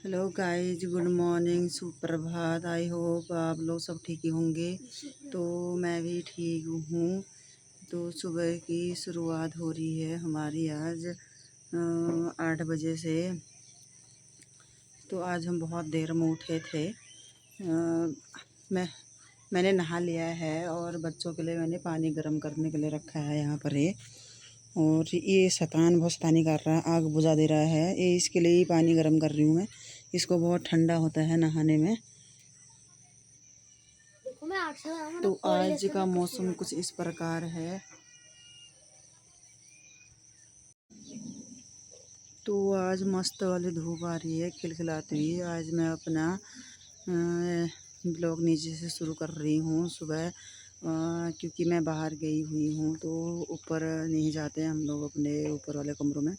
Hello guys, good morning, सुप्रभात। I hope आप लोग सब ठीक ही होंगे। तो मैं भी ठीक हूँ। तो सुबह की शुरुआत हो रही है हमारी आज 8 बजे से। तो आज हम बहुत देर में उठे थे। मैंने नहा लिया है और बच्चों के लिए मैंने पानी गर्म करने के लिए रखा है यहाँ पर है। और ये शैतान बहुत शैतानी कर रहा है, आग बुझा दे रहा है। ये इसके लिए ही पानी गर्म कर रही हूँ मैं। इसको बहुत ठंडा होता है नहाने में। तो आज का मौसम कुछ इस प्रकार है। तो आज मस्त वाली धूप आ रही है खिलखिलाती हुई। आज मैं अपना ब्लॉग नीचे से शुरू कर रही हूँ सुबह, क्योंकि मैं बाहर गई हुई हूँ तो ऊपर नहीं जाते हैं हम लोग अपने ऊपर वाले कमरों में।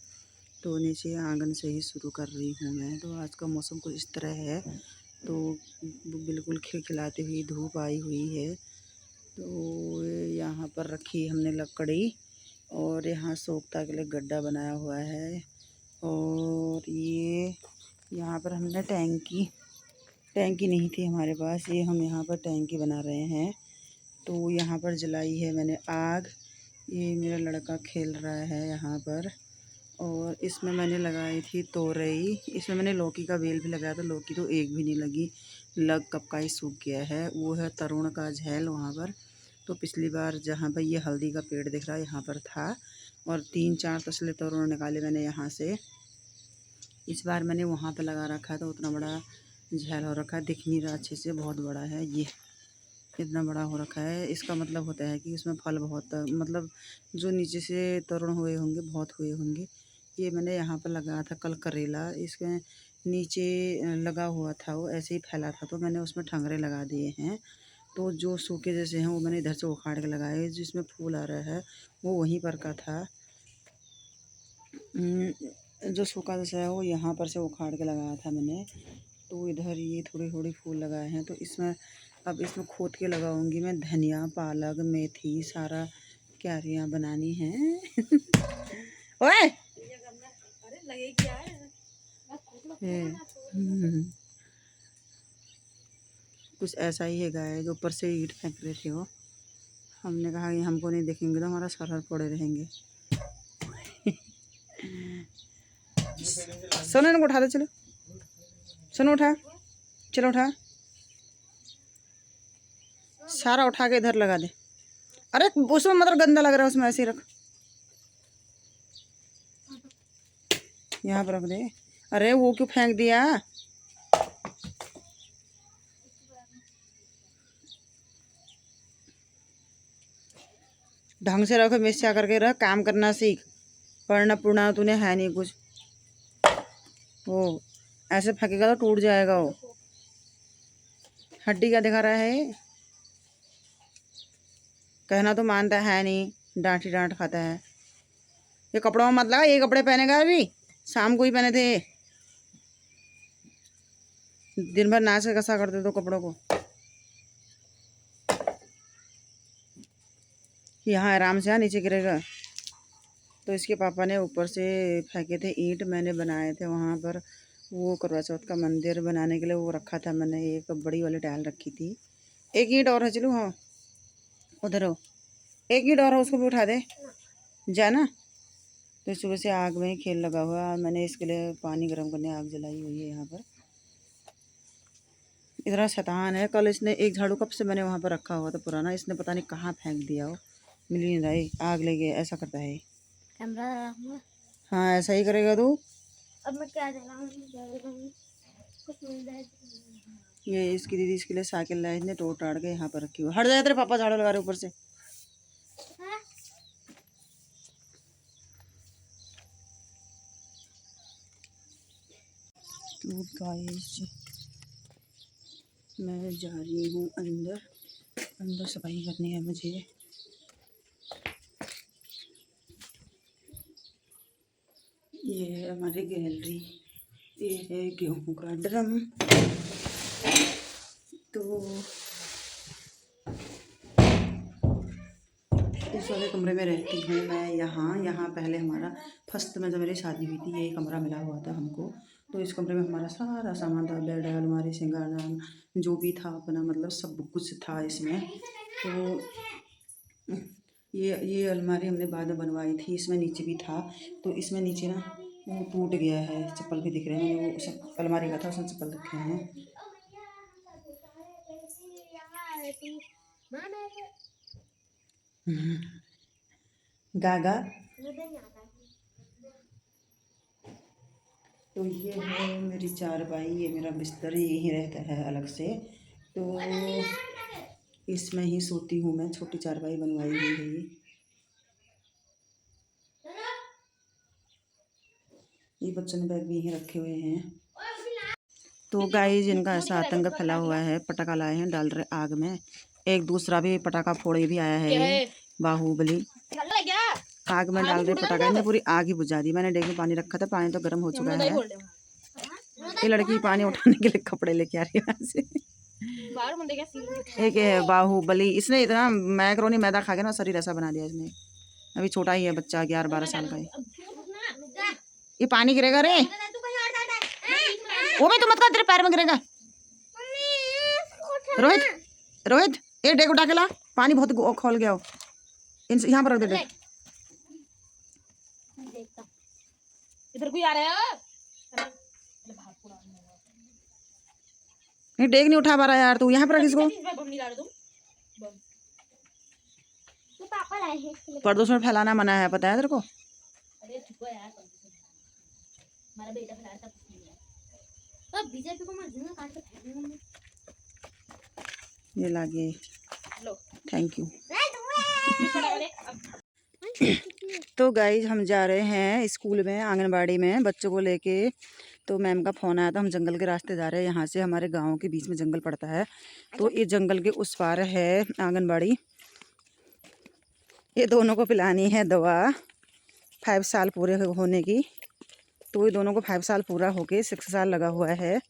तो नीचे आंगन से ही शुरू कर रही हूँ मैं। तो आज का मौसम कुछ इस तरह है। तो बिल्कुल खिलखिलाती हुई धूप आई हुई है। तो यहाँ पर रखी हमने लकड़ी और यहाँ सोखता के लिए गड्ढा बनाया हुआ है। और ये यहाँ पर हमने टैंकी नहीं थी हमारे पास, ये हम यहाँ पर टैंकी बना रहे हैं। तो यहाँ पर जलाई है मैंने आग। ये मेरा लड़का खेल रहा है यहाँ पर। और इसमें मैंने लगाई थी तोरई। इसमें मैंने लौकी का बेल भी लगाया था, लौकी तो एक भी नहीं लगी, लग कब का ही सूख गया है। वो है तरुण का झैल वहाँ पर। तो पिछली बार जहाँ पर ये हल्दी का पेड़ दिख रहा है यहाँ पर था, और 3-4 तसले तरुण निकाले मैंने यहाँ से। इस बार मैंने वहाँ पर लगा रखा है तो उतना बड़ा झैल हो रखा है, दिख नहीं रहा अच्छे से, बहुत बड़ा है ये, इतना बड़ा हो रखा है। इसका मतलब होता है कि उसमें फल बहुत, मतलब जो नीचे से तरुण हुए होंगे बहुत हुए होंगे। ये मैंने यहाँ पर लगाया था कल करेला, इसके नीचे लगा हुआ था, वो ऐसे ही फैला था तो मैंने उसमें ठंगरे लगा दिए हैं। तो जो सूखे जैसे हैं वो मैंने इधर से उखाड़ के लगाए, जिसमें फूल आ रहा है वो वहीं पर का था। जो सूखा जैसा है वो यहाँ पर से उखाड़ के लगाया था मैंने। तो इधर ये थोड़ी थोड़ी फूल लगाए हैं। तो इसमें अब इसमें खोद के लगाऊंगी मैं धनिया, पालक, मेथी, सारा क्यारियाँ बनानी हैं। ओए कुछ ऐसा ही है गाय, जो ऊपर से ईंट फेंक रहे थे वो। हमने कहा ये हमको नहीं देखेंगे तो हमारा सर पड़े रहेंगे। सोने को उठा दे, चलो सोनो उठा, चलो उठा, सारा उठा के इधर लगा दे। अरे उसमें मतलब गंदा लग रहा है, उसमें ऐसे ही रख, यहाँ पर रख दे। अरे वो क्यों फेंक दिया? ढंग से रखो, मिर्चा करके रख, काम करना सीख। पढ़ना पुढ़ना तूने है नहीं कुछ। वो ऐसे फेंकेगा तो टूट जाएगा वो। हड्डी क्या दिखा रहा है? कहना तो मानता है नहीं, डांट ही डांट खाता है। ये कपड़ों में मत लगा, ये कपड़े पहनेगा अभी, शाम को ही पहने थे। दिन भर नाच के कसा करते तो कपड़ों को। यहाँ आराम से नीचे गिरेगा। तो इसके पापा ने ऊपर से फेंके थे ईंट, मैंने बनाए थे वहाँ पर। वो करवा चौथ का मंदिर बनाने के लिए वो रखा था मैंने, एक बड़ी वाली टाइल रखी थी। एक ईंट और है, चलो हाँ उधर हो, एक ईंट और है, उसको भी उठा दे जाना। तो सुबह से आग में ही खेल लगा हुआ। मैंने इसके लिए पानी गर्म करने आग जलाई हुई है यहाँ पर। इतना शैतान है, कल इसने एक झाड़ू कब से मैंने वहाँ पर रखा हुआ था पुराना, इसने पता नहीं कहाँ फेंक दिया हो, मिल नहीं रहा है, आग लगे ऐसा करता है। हाँ ऐसा ही करेगा तू। अब मैं क्या ये इसकी दीदी इसके लिए साइकिल लाई, इसने तोड़ ताड़ के यहाँ पर रखी हुई। हट जाए, तेरे पापा झाड़ू लगा रहे ऊपर से। तो गाइस मैं जा रही हूँ अंदर सफाई करनी है मुझे। ये है हमारी गैलरी, ये है गेहूँ का ड्रम। तो इस वाले कमरे में रहती हूँ मैं। यहाँ पहले हमारा फर्स्ट में जब मेरी शादी हुई थी यही कमरा मिला हुआ था हमको। तो इस कमरे में हमारा सारा सामान था, बेड, अलमारी, सिंगारदान, जो भी था अपना, मतलब सब कुछ था इसमें। तो ये अलमारी हमने बाद में बनवाई थी, इसमें नीचे भी था। तो इसमें नीचे ना वो टूट गया है, चप्पल भी दिख रहे हैं, मैंने वो सब अलमारी का था, उसमें चप्पल रखे हैं। गागा। तो ये है मेरी चारपाई, ये मेरा बिस्तर, यही रहता है अलग से। तो इसमें ही सोती हूँ मैं, छोटी चारपाई बनवाई हुई है ये बच्चों ने बैग भी यहीं रखे हुए हैं। तो गाइस इनका ऐसा आतंक फैला हुआ है, पटाखा लाए हैं, डाल रहे आग में। एक दूसरा भी पटाखा फोड़े भी आया है, बाहुबली, आग में डाल रहे पटाखा। इन्हें पूरी आग ही बुझा दी। मैंने डेग में पानी रखा था, पानी तो गर्म हो चुका है। ये लड़की पानी उठाने के लिए कपड़े लेके आ रही है वहाँ से। एक है बाहुबली, इसने इतना मैक्रोनी मैदा खा के ना शरीर ऐसा बना दिया इसने। अभी छोटा ही है बच्चा, 11-12 साल का है। ये पानी गिरेगा रे, वो भी तो मत कर, तेरे पैर में गिरेगा। रोहित, रोहित ये डेग उठा के ला, पानी बहुत खोल गया हो। यहाँ पर रख दे डेग। इधर कोई आ रहा है? नहीं डेग नहीं उठा पा रहा यार, तू यहाँ पर रख इसको। प्रदूषण फैलाना मना है, पता है तेरे को? ये लागे, थैंक यू। तो गाइज हम जा रहे हैं स्कूल में, आंगनबाड़ी में बच्चों को लेके। तो मैम का फ़ोन आया था, हम जंगल के रास्ते जा रहे हैं। यहाँ से हमारे गांव के बीच में जंगल पड़ता है, तो ये जंगल के उस पार है आंगनबाड़ी। ये दोनों को पिलानी है दवा 5 साल पूरे होने की। तो ये दोनों को 5 साल पूरा होके 6 साल लगा हुआ है।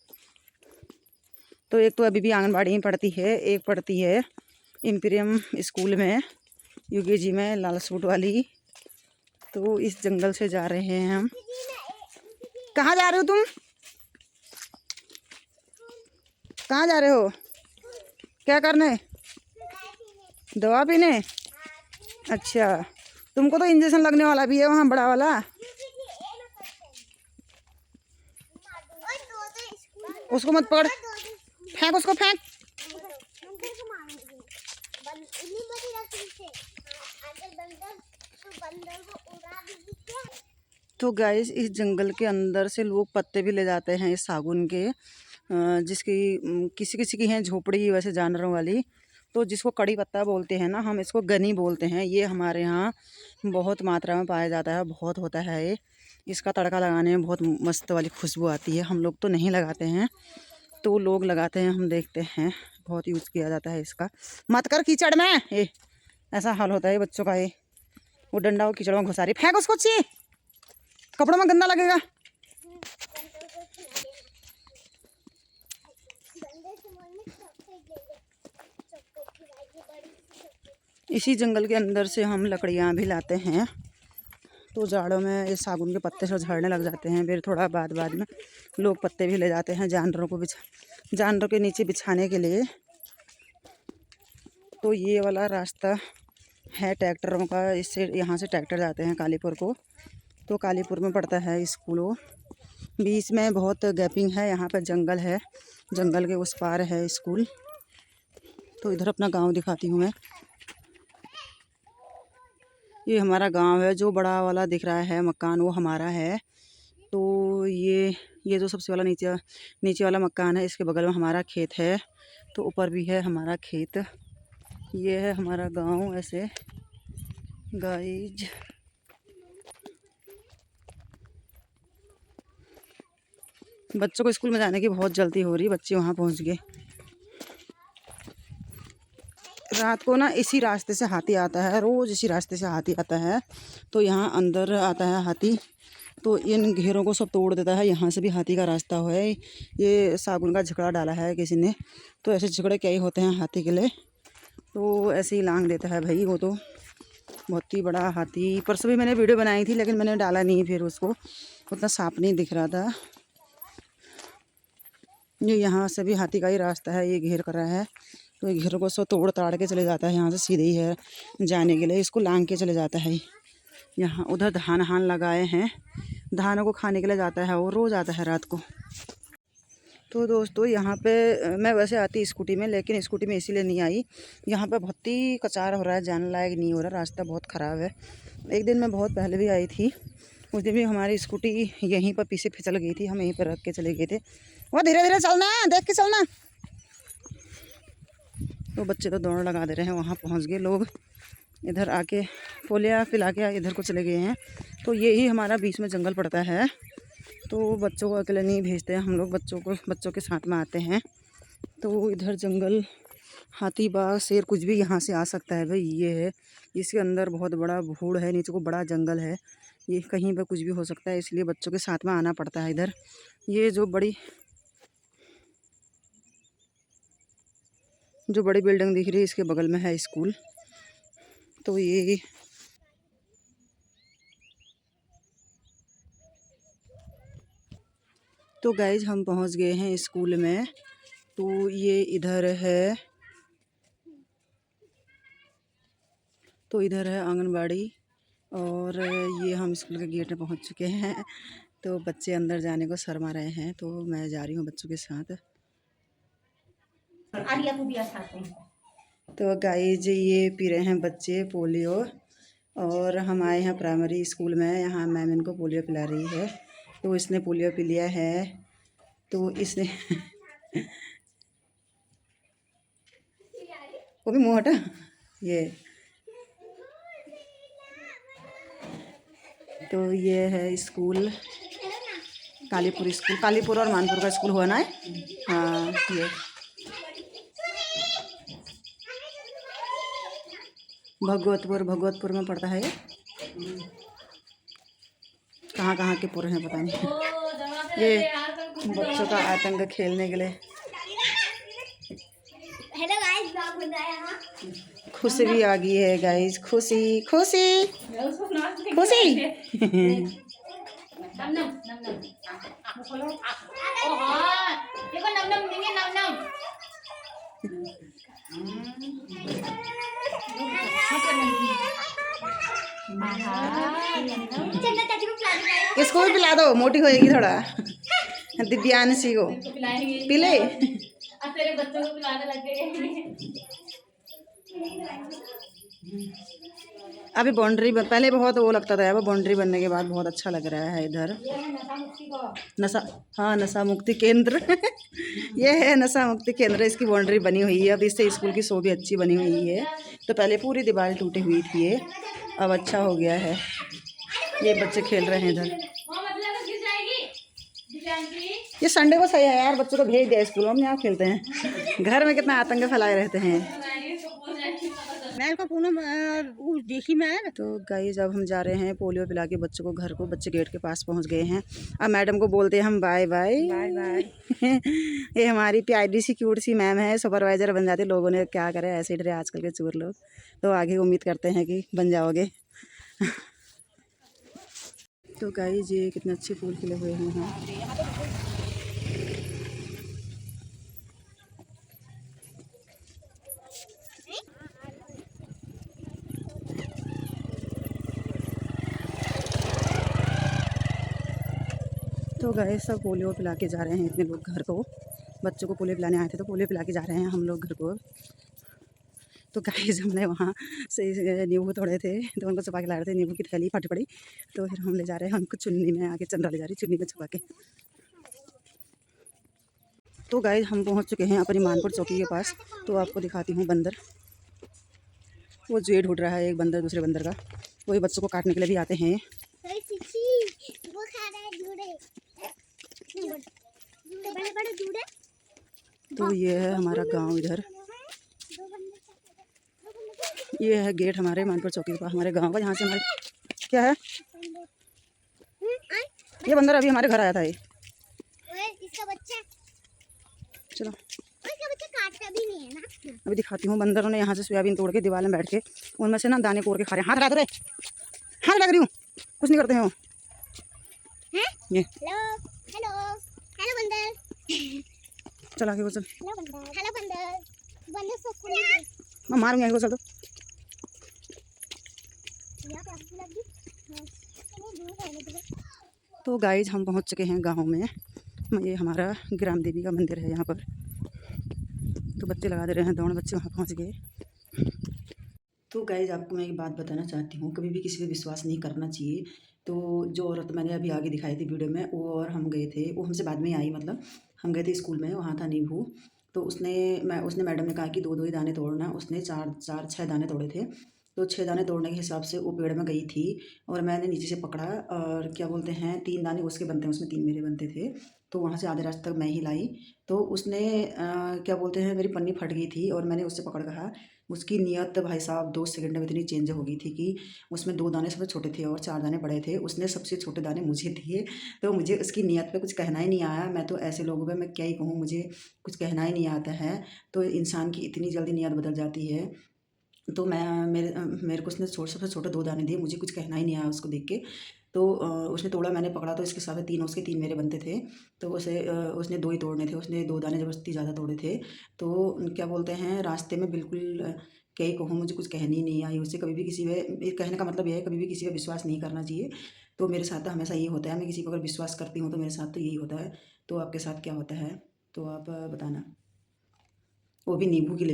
तो एक तो अभी भी आंगनबाड़ी में पढ़ती है, एक पढ़ती है इम्पीरियम स्कूल में, UKG में, लाल सूट वाली। तो इस जंगल से जा रहे हैं हम। कहाँ जा रहे हो तुम? कहाँ जा रहे हो? क्या करने? दवा पीने? अच्छा, तुमको तो इंजेक्शन लगने वाला भी है वहाँ, बड़ा वाला। उसको मत पकड़, फेंक उसको, फेंक। तो गाइस इस जंगल के अंदर से लोग पत्ते भी ले जाते हैं इस सागुन के, जिसकी किसी किसी की है झोपड़ी वैसे जानवरों वाली। तो जिसको कड़ी पत्ता बोलते हैं ना, हम इसको गनी बोलते हैं। ये हमारे यहाँ बहुत मात्रा में पाया जाता है, बहुत होता है ये। इसका तड़का लगाने में बहुत मस्त वाली खुशबू आती है। हम लोग तो नहीं लगाते हैं, तो लोग लगाते हैं, हम देखते हैं, बहुत यूज़ किया जाता है इसका। मत कर कीचड़ में, ये ऐसा हाल होता है बच्चों का। ये वो डंडा वो कीचड़ में घुसा रही, फेंक उसको, ची कपड़ों में गंदा लगेगा। इसी जंगल के अंदर से हम लकड़ियाँ भी लाते हैं। तो जाड़ों में ये सागुन के पत्ते से झड़ने लग जाते हैं, फिर थोड़ा बाद में लोग पत्ते भी ले जाते हैं जानवरों को जानवरों के नीचे बिछाने के लिए। तो ये वाला रास्ता है ट्रैक्टरों का, इससे यहाँ से ट्रैक्टर जाते हैं कालीपुर को। तो कालीपुर में पड़ता है स्कूल। वो बीच में बहुत गैपिंग है, यहाँ पर जंगल है, जंगल के उस पार है स्कूल। तो इधर अपना गांव दिखाती हूँ मैं। ये हमारा गांव है, जो बड़ा वाला दिख रहा है मकान वो हमारा है। तो ये जो सबसे वाला नीचे वाला मकान है, इसके बगल में हमारा खेत है। तो ऊपर भी है हमारा खेत। ये है हमारा गांव ऐसे गाइज। बच्चों को स्कूल में जाने की बहुत जल्दी हो रही, बच्चे वहाँ पहुँच गए। रात को ना इसी रास्ते से हाथी आता है, रोज़ इसी रास्ते से हाथी आता है। तो यहाँ अंदर आता है हाथी, तो इन घेरों को सब तोड़ देता है। यहाँ से भी हाथी का रास्ता है। ये सागुन का झगड़ा डाला है किसी ने, तो ऐसे झगड़े क्या ही होते हैं हाथी के लिए। तो ऐसे ही लांग देता है भाई, वो तो बहुत ही बड़ा हाथी। परसों भी मैंने वीडियो बनाई थी, लेकिन मैंने डाला नहीं, फिर उसको उतना साफ नहीं दिख रहा था। ये यहाँ से भी हाथी का ही रास्ता है, ये घेर कर रहा है। तो ये घेर को सो तोड़ ताड़ के चले जाता है, यहाँ से सीधे ही है जाने के लिए, इसको लांग के चले जाता है। यहाँ उधर धान हान लगाए हैं, धानों को खाने के लिए जाता है, वो रोज़ आता है रात को। तो दोस्तों यहाँ पे मैं वैसे आती स्कूटी में, लेकिन स्कूटी में इसीलिए नहीं आई, यहाँ पे बहुत ही कचार हो रहा है, जाने लायक नहीं हो रहा, रास्ता बहुत ख़राब है। एक दिन मैं बहुत पहले भी आई थी, उस दिन भी हमारी स्कूटी यहीं पर पीछे फिसल गई थी, हम यहीं पर रख के चले गए थे। वह धीरे धीरे चलना, देख के चलना। तो बच्चे तो दौड़ लगा दे रहे हैं, वहाँ पहुँच गए लोग, इधर आके पोलिया पिला के इधर को चले गए हैं। तो यही हमारा बीच में जंगल पड़ता है, तो बच्चों को अकेले नहीं भेजते हैं हम लोग, बच्चों के साथ में आते हैं। तो इधर जंगल, हाथी बाघ शेर कुछ भी यहाँ से आ सकता है भाई। ये है, इसके अंदर बहुत बड़ा भूड़ है, नीचे को बड़ा जंगल है, ये कहीं पर कुछ भी हो सकता है, इसलिए बच्चों के साथ में आना पड़ता है इधर। ये जो बड़ी बिल्डिंग दिख रही है, इसके बगल में है स्कूल। तो ये तो गाइज हम पहुंच गए हैं स्कूल में। तो ये इधर है, तो इधर है आंगनबाड़ी, और ये हम स्कूल के गेट में पहुंच चुके हैं। तो बच्चे अंदर जाने को शर्मा रहे हैं, तो मैं जा रही हूँ बच्चों के साथ। तो गाइज ये पी रहे हैं बच्चे पोलियो, और हम आए हैं प्राइमरी स्कूल में, यहाँ मैम इनको पोलियो पिला रही है। तो इसने पोलियो पी लिया है, तो इसने वो भी मुँह हटा। ये तो ये है स्कूल, कालीपुर स्कूल, कालीपुर और मानपुर का स्कूल हुआ ना है। हाँ, ये भगवतपुर में पड़ता है। कहाँ कहाँ के पुर हैं पता नहीं। ये बच्चों का आतंक खेलने के लिए। खुशी भी आ गई है गाइस, खुशी खुशी खुशी। इसको भी पिला दो, मोटी होएगी थोड़ा, दिव्यांशी को पिले। तेरे बच्चों को पिलाने लग गए। अभी बाउंड्री पहले बहुत वो लगता था, अब बाउंड्री बनने के बाद बहुत अच्छा लग रहा है इधर। नशा मुक्ति केंद्र ये है नशा मुक्ति केंद्र, इसकी बाउंड्री बनी हुई है। अब इससे स्कूल की शो भी अच्छी बनी हुई है। तो पहले पूरी दीवार टूटी हुई थी, ये अब अच्छा हो गया है। ये बच्चे खेल रहे हैं इधर। ये संडे को सही है यार, बच्चों को भेज दिया स्कूल में, यहाँ खेलते हैं। घर में कितना आतंक फैलाए रहते हैं। देखी मैं। तो गाइस अब हम जा रहे हैं पोलियो पिला के बच्चों को घर को, बच्चे गेट के पास पहुंच गए हैं। अब मैडम को बोलते हैं हम बाय बाय बाय बाय। ये हमारी प्यारी सी क्यूट सी मैम है, सुपरवाइजर बन जाती। लोगों ने क्या करे, ऐसे डरे आजकल के चोर लोग, तो आगे उम्मीद करते हैं कि बन जाओगे। तो गाइस ये कितने अच्छे फूल खिले हुए हैं यहाँ। तो गाइस सब पोलियो पिला के जा रहे हैं इतने लोग घर को, बच्चों को पोलियो पिलाने आए थे, तो पोलियो पिला के जा रहे हैं हम लोग घर को। तो गाइस हमने वहाँ से नींबू तोड़े थे, तो उनको छुपा के ला रहे थे, नींबू की थैली फटी पड़ी, तो फिर हम ले जा रहे हैं उनको चुन्नी में, आके चंद्रा ले जा रही चुन्नी में छुपा के। तो गाइस हम पहुँच चुके हैं अपनी मानपुर चौकी के पास। तो आपको दिखाती हूँ बंदर, वो जुए ढूंढ रहा है एक बंदर दूसरे बंदर का, वही बच्चों को काटने के लिए भी आते हैं। तो ये है हमारा गांव इधर, ये है गेट हमारे मानपुर चौकी के पास, हमारे गांव का। यहाँ से हमारे क्या है, ये बंदर अभी हमारे घर आया था। ये इसका बच्चा, चलो इसका बच्चा काटता भी नहीं है ना। अभी दिखाती हूँ। बंदरों ने यहाँ से सोयाबीन तोड़ के दीवार में बैठ के उनमें से ना दाने कोड़ के खा रहे हैं। हाथ लगा रहे, हाथ लग रही हूँ, कुछ नहीं करते हैं वो। ये हेलो हेलो हेलो बंदर। चल आगे को चल। हेलो बंदर, बंदर सब खुले मैं मारूंगी आगे को चल। तो यहाँ पे आग लग गई। हाँ, चलो दूर है मतलब। तो गाइज हम पहुंच चुके हैं गांव में। ये हमारा ग्राम देवी का मंदिर है यहाँ पर। तो बच्चे लगा दे रहे हैं दौड़, बच्चे वहाँ पहुँच गए। तो गाइज आपको मैं एक बात बताना चाहती हूँ, कभी भी किसी पे विश्वास नहीं करना चाहिए। तो जो औरत मैंने अभी आगे दिखाई थी वीडियो में, वो और हम गए थे, वो हमसे बाद में आई, मतलब हम गए थे स्कूल में, वहाँ था नींबू। तो उसने मैडम ने कहा कि दो दो ही दाने तोड़ना, उसने चार चार 6 दाने तोड़े थे। तो 6 दाने तोड़ने के हिसाब से वो पेड़ में गई थी और मैंने नीचे से पकड़ा, और क्या बोलते हैं 3 दाने उसके बनते हैं, उसमें 3 मेरे बनते थे। तो वहाँ से आधे रास्ते तक मैं ही लाई। तो उसने क्या बोलते हैं मेरी पन्नी फट गई थी और मैंने उससे पकड़ कहा। उसकी नीयत भाई साहब 2 सेकंड में इतनी चेंज हो गई थी कि उसमें 2 दाने सबसे छोटे थे और 4 दाने बड़े थे। उसने सबसे छोटे दाने मुझे दिए। तो मुझे उसकी नीयत पे कुछ कहना ही नहीं आया। मैं तो ऐसे लोगों पे मैं क्या ही कहूँ, मुझे कुछ कहना ही नहीं आता है। तो इंसान की इतनी जल्दी नीयत बदल जाती है। तो मेरे को उसने सबसे छोटे 2 दाने दिए, मुझे कुछ कहना ही नहीं आया उसको देख के। तो उसने तोड़ा, मैंने पकड़ा, तो इसके साथ 3 उसके 3 मेरे बनते थे। तो उसने 2 ही तोड़ने थे, उसने 2 दाने ज़बरदस्ती ज़्यादा तोड़े थे। तो क्या बोलते हैं रास्ते में बिल्कुल क्या ही कहूँ, मुझे कुछ कहनी ही नहीं आई उससे। कभी भी किसी पे, ये कहने का मतलब ये है, कभी भी किसी पे विश्वास नहीं करना चाहिए। तो मेरे साथ तो हमेशा यही होता है, मैं किसी पर अगर विश्वास करती हूँ तो मेरे साथ तो यही होता है। तो आपके साथ क्या होता है तो आप बताना। वो भी नींबू के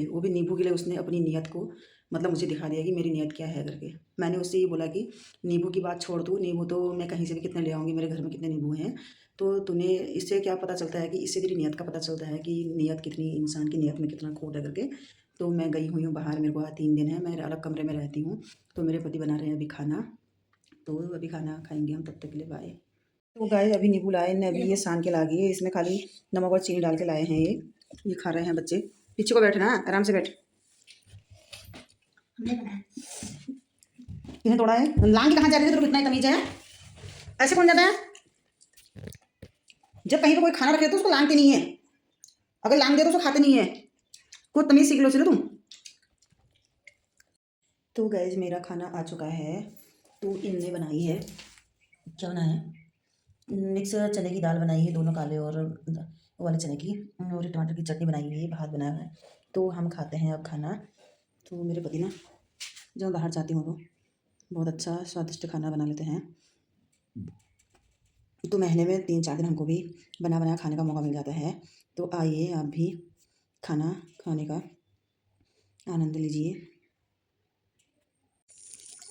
लिए उसने अपनी नीयत को, मतलब मुझे दिखा दिया कि मेरी नीयत क्या है करके। मैंने उससे ये बोला कि नींबू की बात छोड़, तू नींबू तो मैं कहीं से भी कितने ले आऊँगी, मेरे घर में कितने नींबू हैं। तो तूने, इससे क्या पता चलता है कि इससे तेरी नीयत का पता चलता है कि नीयत कितनी, इंसान की नीयत में कितना खोट है करके। तो मैं गई हुई हूँ बाहर, मेरे को आज 3 दिन है, मैं अलग कमरे में रहती हूँ। तो मेरे पति बना रहे हैं अभी खाना, तो अभी खाना खाएंगे हम, तब तक के लिए बाय। तो गाय अभी नींबू लाए ने, अभी ये सान के ला गई है, इसमें खाली नमक और चीनी डाल के लाए हैं। ये खा रहे हैं बच्चे। पीछे को बैठना, आराम से बैठ। किसने तोड़ा है? लांग के कहाँ जा रही है? तेरे को इतना ही तमीज है? ऐसे कौन जाता है? जब कहीं पे कोई खाना रखे तो उसको लांगते नहीं है, अगर लांग दे तो उसको खाते नहीं है। कोई तमीज सीख लो चलो तुम। तो गैस मेरा खाना आ चुका है। तो इनने बनाई है, क्या बनाया है, मिक्स चने की दाल बनाई है, दोनों काले और वो वाले चने की, और टमाटर की चटनी बनाई हुई है, भात बनाया है। तो हम खाते हैं अब खाना। तो मेरे पति ना, जब मैं बाहर जाती हूँ तो बहुत अच्छा स्वादिष्ट खाना बना लेते हैं। तो महीने में 3-4 दिन हमको भी बना बनाया खाने का मौका मिल जाता है। तो आइए आप भी खाना खाने का आनंद लीजिए।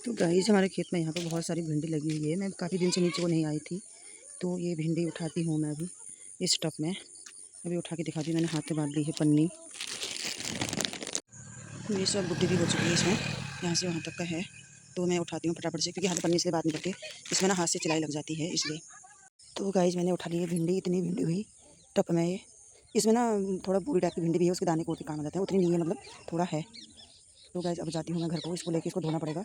तो गाइस हमारे खेत में यहाँ पर बहुत सारी भिंडी लगी हुई है। मैं काफ़ी दिन से नीचे को नहीं आई थी, तो ये भिंडी उठाती हूँ मैं अभी इस टब में। अभी उठा के दिखाती हूँ, मैंने हाथ में बांध ली है पन्नी। ये सब बुद्धि भी हो चुकी है इसमें, यहाँ से वहाँ तक का है। तो मैं उठाती हूँ फटाफट से, क्योंकि हाथ पन्नी से बात नहीं करती, इसमें ना हाथ से चिलाई लग जाती है इसलिए। तो गाइस मैंने उठा ली है भिंडी, इतनी भिंडी हुई टप में ये। इसमें ना थोड़ा पूरी टाइप की भिंडी भी है, उसके दाने को भी काम आ जाते हैं, उतनी नहीं है, मतलब थोड़ा है। तो गाइस अब जाती हूँ मैं घर को, इसको लेके इसको धोना पड़ेगा।